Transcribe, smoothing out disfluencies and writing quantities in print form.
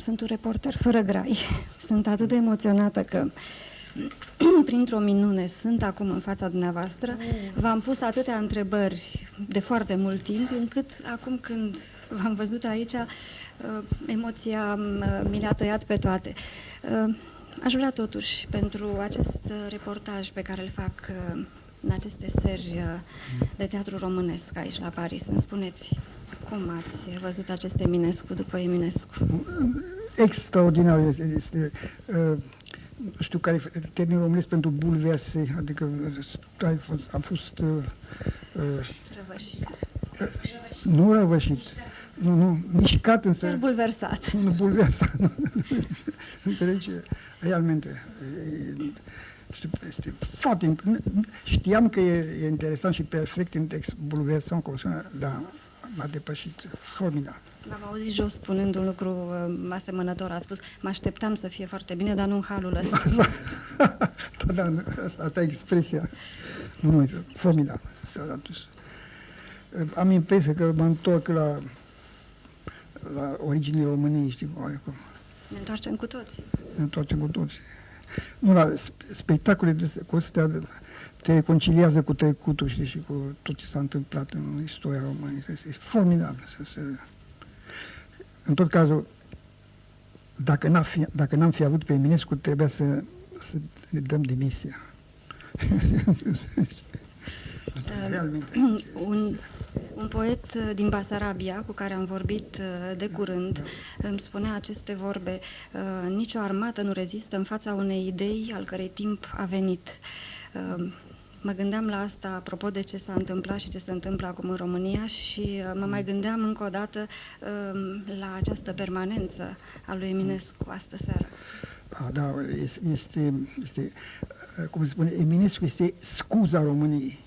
sunt un reporter fără grai. Sunt atât de emoționată că, printr-o minune, sunt acum în fața dumneavoastră. V-am pus atâtea întrebări de foarte mult timp, încât acum când v-am văzut aici, emoția mi le-a tăiat pe toate. Aș vrea totuși, pentru acest reportaj pe care îl fac în aceste seri de teatru românesc aici la Paris, să-mi spuneți cum ați văzut acest Eminescu după Eminescu? Extraordinar este nu știu care e termenul românesc pentru bulverse, adică am fost Răvășit. nu răvășit, nu, mișcat însă. Bulversat. Nu, bulversat. Înțelegi? Realmente. Este foarte... Știam că e interesant și perfect în text, bulversant, cum sună, dar m-a depășit formidabil. V-am auzit jos spunând un lucru asemănător, a spus, mă așteptam să fie foarte bine, dar nu în halul ăsta. Da, asta e expresia. Nu, formidabil. Am impresia că mă întorc la originile României, știi, oarecum. Ne întoarcem cu toții. Ne întoarcem cu toții. Nu, la spectacole cu astea te reconciliază cu trecutul, știi, și cu tot ce s-a întâmplat în istoria României. Este formidabil. În tot cazul, dacă n-am fi avut pe Eminescu, trebuia să ne dăm demisia. Realmente. Un poet din Basarabia, cu care am vorbit de curând, îmi spunea aceste vorbe: nicio armată nu rezistă în fața unei idei al cărei timp a venit. Mă gândeam la asta apropo de ce s-a întâmplat și ce se întâmplă acum în România și mă mai gândeam încă o dată la această permanență a lui Eminescu astă seară. Da, cum se spune, Eminescu este scuza României.